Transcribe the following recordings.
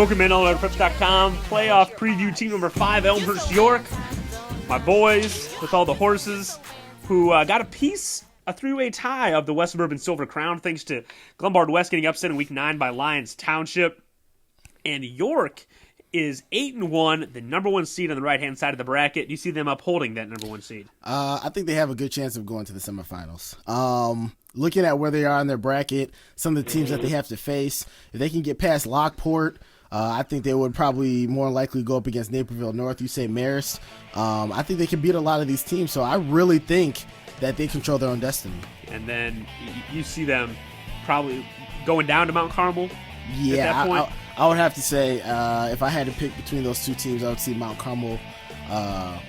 Welcome in, AllRedPreps.com. Playoff preview team number 5, Elmhurst York. My boys with all the horses who got a three-way tie of the West Suburban Silver Crown thanks to Glenbard West getting upset in Week 9 by Lyons Township. And York is 8-1, the number 1 seed on the right-hand side of the bracket. Do you see them upholding that number 1 seed? I think they have a good chance of going to the semifinals. Looking at where they are in their bracket, some of the teams that they have to face, if they can get past Lockport, I think they would probably more likely go up against Naperville North. You say Marist. I think they can beat a lot of these teams, so I really think that they control their own destiny. And then you see them probably going down to Mount Carmel. Yeah, at that point. I would have to say if I had to pick between those two teams, I would see Mount Carmel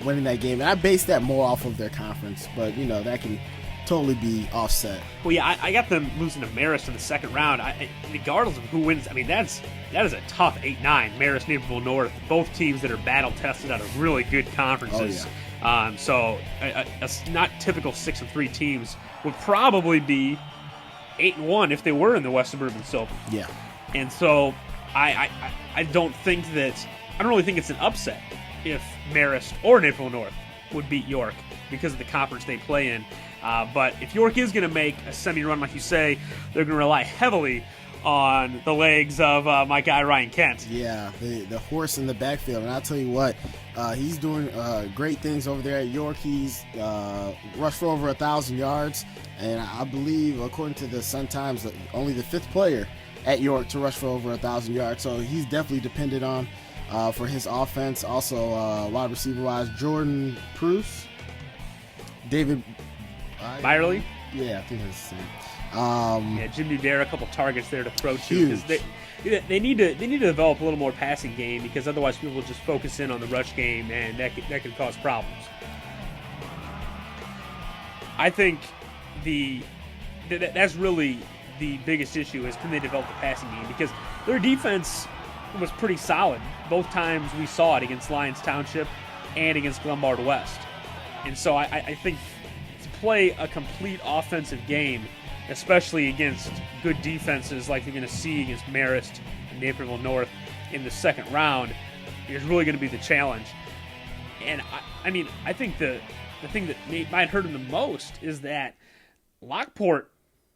winning that game. And I base that more off of their conference, but, that can totally be offset. Well, yeah, I got them losing to Marist in the second round. Regardless of who wins, that is a tough 8-9. Marist, Naperville North, both teams that are battle-tested out of really good conferences. Oh, yeah. So a not typical 6-3 teams would probably be 8-1 if they were in the West Suburban Silver. Yeah. And so I don't really think it's an upset if Marist or Naperville North would beat York because of the conference they play in. But if York is going to make a semi-run, like you say, they're going to rely heavily on the legs of my guy Ryan Kent. Yeah, the horse in the backfield. And I'll tell you what, he's doing great things over there at York. He's rushed for over 1,000 yards. And I believe, according to the Sun-Times, only the 5th player at York to rush for over 1,000 yards. So he's definitely depended on for his offense. Also, wide receiver-wise, Jordan Pruce, David Byerly? Yeah, I think that's the same. Jim Nudera, a couple targets there to throw to, because they need to develop a little more passing game, because otherwise people will just focus in on the rush game, and that could cause problems. I think that's really the biggest issue is can they develop the passing game, because their defense was pretty solid both times we saw it against Lyons Township and against Glenbard West. And so I think to play a complete offensive game, especially against good defenses like you're going to see against Marist and Naperville North in the second round, is really going to be the challenge. And I think the thing that might hurt them the most is that Lockport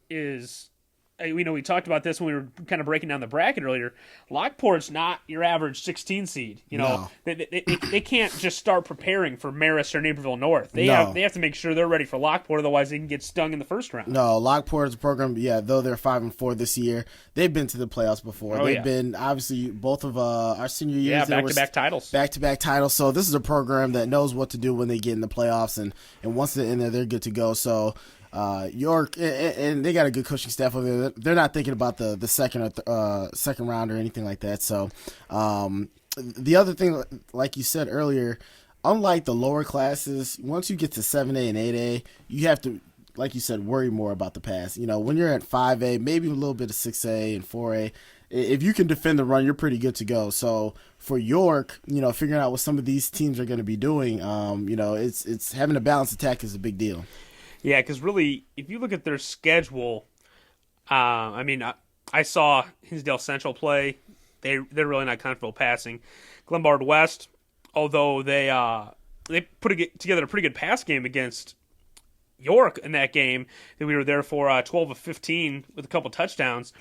is, we talked about this when we were kind of breaking down the bracket earlier. Lockport's not your average 16 seed. No. They can't just start preparing for Marist or Naperville North. They have to make sure they're ready for Lockport, otherwise they can get stung in the first round. No, Lockport is a program, though they're 5-4 this year, they've been to the playoffs before. They've been, obviously, both of our senior years. Yeah, back-to-back titles. Back-to-back titles. So this is a program that knows what to do when they get in the playoffs, and once they're in there, they're good to go. So York, and they got a good coaching staff over there. They're not thinking about the second round or anything like that. So the other thing, like you said earlier, unlike the lower classes, once you get to 7A and 8A, you have to, like you said, worry more about the pass. When you're at 5A, maybe a little bit of 6A and 4A, if you can defend the run, you're pretty good to go. So for York, figuring out what some of these teams are going to be doing, it's having a balanced attack is a big deal. Yeah, because really, if you look at their schedule, I saw Hinsdale Central play. They're really not comfortable passing. Glenbard West, although they put together a pretty good pass game against York in that game, that we were there for 12 of 15 with a couple touchdowns.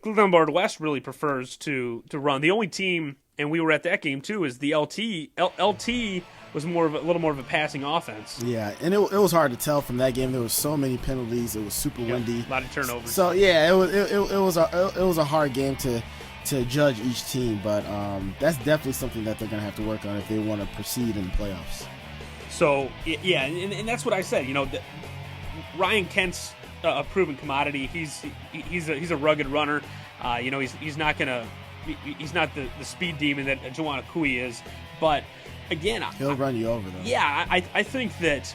Glenbard West really prefers to run. The only team, and we were at that game too, is the LT. LT was a little more of a passing offense. Yeah, and it was hard to tell from that game. There were so many penalties. It was super windy. A lot of turnovers. So yeah, it was a hard game to judge each team, but that's definitely something that they're going to have to work on if they want to proceed in the playoffs. So yeah, and that's what I said. Ryan Kent's a proven commodity. He's a rugged runner. He's not the speed demon that Joanna Cooey is, but again, he'll run you over though. Yeah, I think that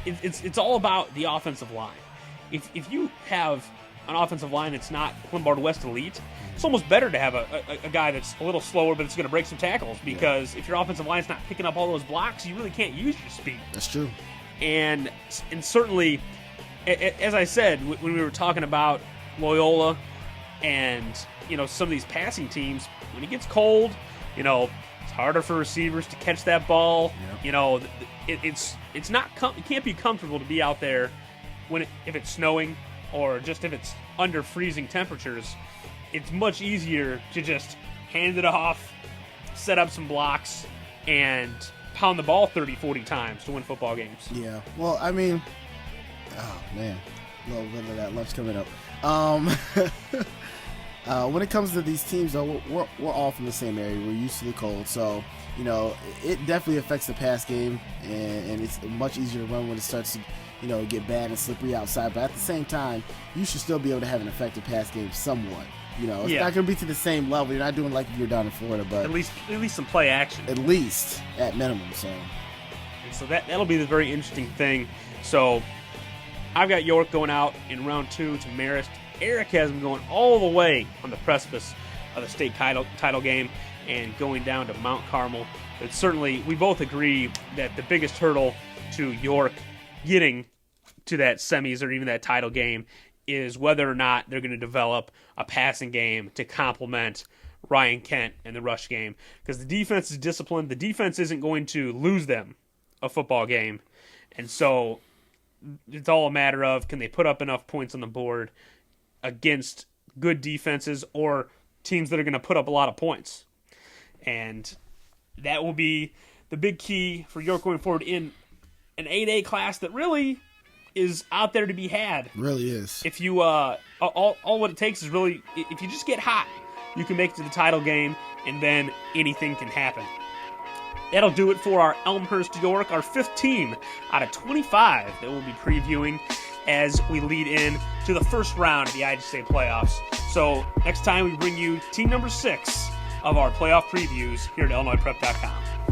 it's all about the offensive line. If you have an offensive line that's not Glenbard West elite, it's almost better to have a guy that's a little slower but it's going to break some tackles, because if your offensive line's not picking up all those blocks, you really can't use your speed. That's true. And certainly, as I said when we were talking about Loyola And, some of these passing teams, when it gets cold, it's harder for receivers to catch that ball. Yep. It's not it can't be comfortable to be out there if it's snowing or just if it's under freezing temperatures. It's much easier to just hand it off, set up some blocks, and pound the ball 30, 40 times to win football games. Yeah. Well, I mean, oh man, a little bit of that lunch coming up. When it comes to these teams, though, we're all from the same area. We're used to the cold, so it definitely affects the pass game, and it's much easier to run when it starts to get bad and slippery outside. But at the same time, you should still be able to have an effective pass game somewhat. It's not going to be to the same level. You're not doing like if you're down in Florida, but at least some play action. At least at minimum. So that'll be the very interesting thing. So I've got York going out in round 2 to Marist. Eric has them going all the way on the precipice of the state title game and going down to Mount Carmel. But certainly, we both agree that the biggest hurdle to York getting to that semis or even that title game is whether or not they're going to develop a passing game to complement Ryan Kent and the rush game. Because the defense is disciplined. The defense isn't going to lose them a football game. And so it's all a matter of, can they put up enough points on the board against good defenses or teams that are going to put up a lot of points. And that will be the big key for York going forward in an 8A class that really is out there to be had. Really is. If you all what it takes is really, if you just get hot, you can make it to the title game, and then anything can happen. That'll do it for our Elmhurst York, our 5th team out of 25 that we'll be previewing as we lead in to the first round of the IHSA playoffs. So next time we bring you team number 6 of our playoff previews here at IllinoisPrep.com.